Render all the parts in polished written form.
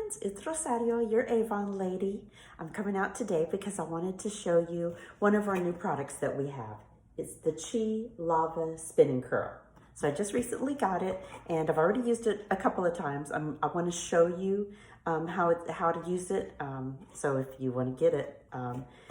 friends, it's Rosario, your Avon lady. I'm coming out today because I wanted to show you one of our new products that we have. It's the Chi Lava Spinning Curl. So I just recently got it and I've already used it a couple of times. I want to show you how to use it. So if you want to get it,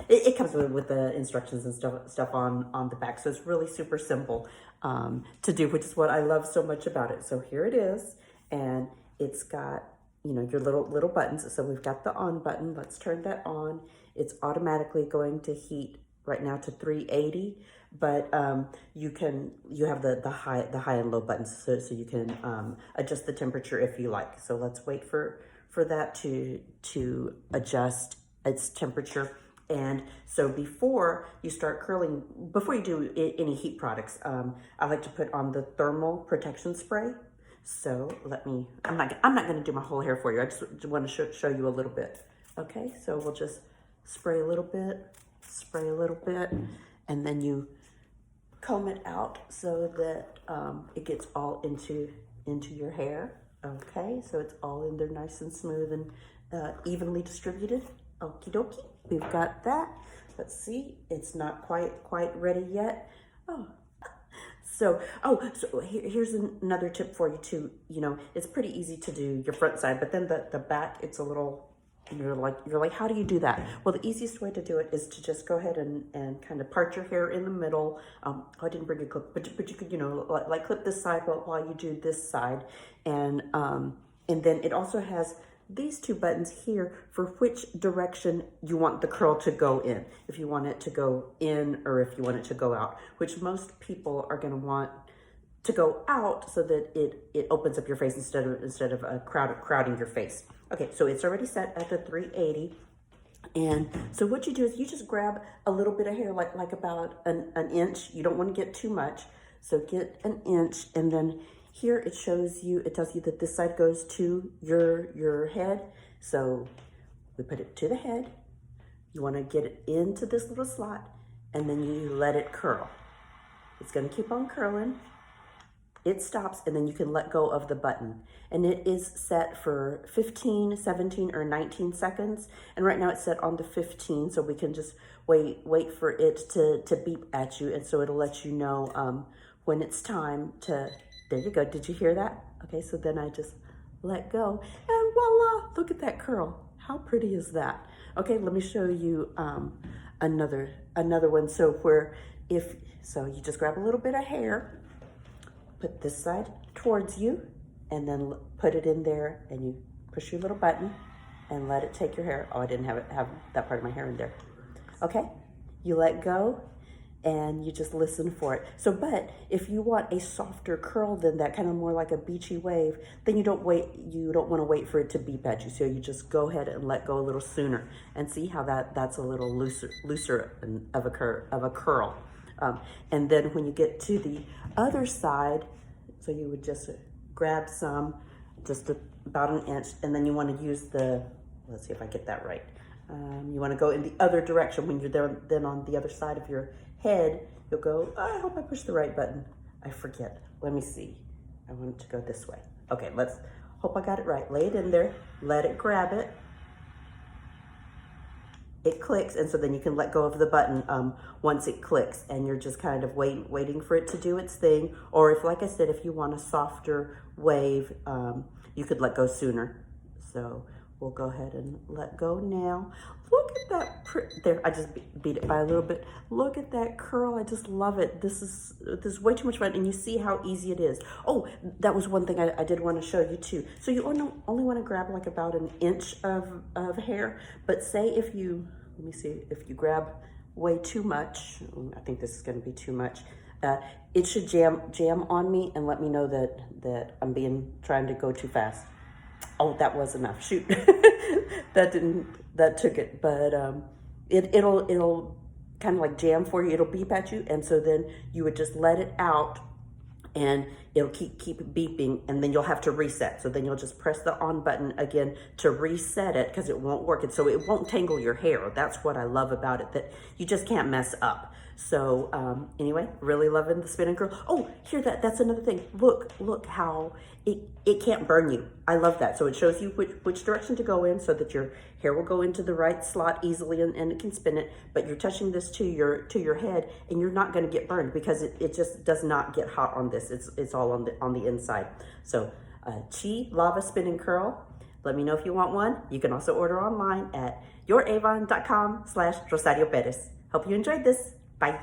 it comes with the instructions and stuff on the back. So it's really super simple to do, which is what I love so much about it. So here it is, and it's got, you know, your little buttons. So we've got the on button. Let's turn that on. It's automatically going to heat right now to 380, but you have the high and low buttons, so you can adjust the temperature if you like. So let's wait for that to adjust its temperature. And so before you start curling, before you do any heat products, I like to put on the thermal protection spray. So I'm not going to do my whole hair for you. I just want to show you a little bit. Okay, so we'll just spray a little bit, and then you comb it out so that it gets all into your hair. Okay, so it's all in there nice and smooth and evenly distributed. Okie dokie, we've got that. Let's see, it's not quite ready yet. So here's another tip for you too. You know, it's pretty easy to do your front side, but then the back, it's a little, you're like, how do you do that? Well, the easiest way to do it is to just go ahead and kind of part your hair in the middle. I didn't bring a clip, but you could, you know, like clip this side while you do this side. And then it also has these two buttons here for which direction you want the curl to go in. If you want it to go in or if you want it to go out, which most people are going to want to go out so that it opens up your face instead of crowding your face. Okay, so it's already set at the 380. And so what you do is you just grab a little bit of hair, like about an inch. You don't want to get too much. So get an inch, and then here it tells you that this side goes to your head. So we put it to the head. You want to get it into this little slot, and then you let it curl. It's going to keep on curling. It stops, and then you can let go of the button. And it is set for 15, 17, or 19 seconds. And right now it's set on the 15, so we can just wait for it to beep at you. And so it'll let you know when it's time to, there you go. Did you hear that? Okay, so then I just let go, and voila, look at that curl. How pretty is that? Okay, let me show you another one. So you just grab a little bit of hair, put this side towards you, and then put it in there, and you push your little button and let it take your hair. Oh, I didn't have that part of my hair in there. Okay, you let go and you just listen for it. So, but if you want a softer curl than that, kind of more like a beachy wave, then you don't want to wait for it to beep at you. So you just go ahead and let go a little sooner, and see how that's a little looser of a curl. And then when you get to the other side, so you would just grab some, just about an inch, and then you want to use let's see if I get that right. You want to go in the other direction. When you're there, then on the other side of your head, you'll go, oh, I hope I pushed the right button. I forget. Let me see. I want it to go this way. Okay, hope I got it right. Lay it in there, let it grab it. It clicks, and so then you can let go of the button once it clicks, and you're just kind of waiting for it to do its thing. Or if, like I said, if you want a softer wave, you could let go sooner. So we'll go ahead and let go now. Look at that, there, I just beat it by a little bit. Look at that curl, I just love it. This is way too much fun, and you see how easy it is. Oh, that was one thing I did want to show you too. So you only want to grab like about an inch of hair, but say if you, let me see, if you grab way too much, I think this is going to be too much, it should jam on me and let me know that I'm trying to go too fast. Oh, that was enough. Shoot, that took it. But it'll kind of like jam for you. It'll beep at you, and so then you would just let it out, and it'll keep beeping, and then you'll have to reset. So then you'll just press the on button again to reset it, because it won't work. And so it won't tangle your hair. That's what I love about it, that you just can't mess up. So anyway, really loving the spin and curl. Oh, here, that's another thing. Look how it can't burn you. I love that. So it shows you which direction to go in, so that your hair will go into the right slot easily, and it can spin it. But you're touching this to your head, and you're not going to get burned, because it just does not get hot on this. It's all on the inside. So Chi Lava Spin and Curl. Let me know if you want one. You can also order online at youravon.com/Rosario Perez. Hope you enjoyed this. Bye.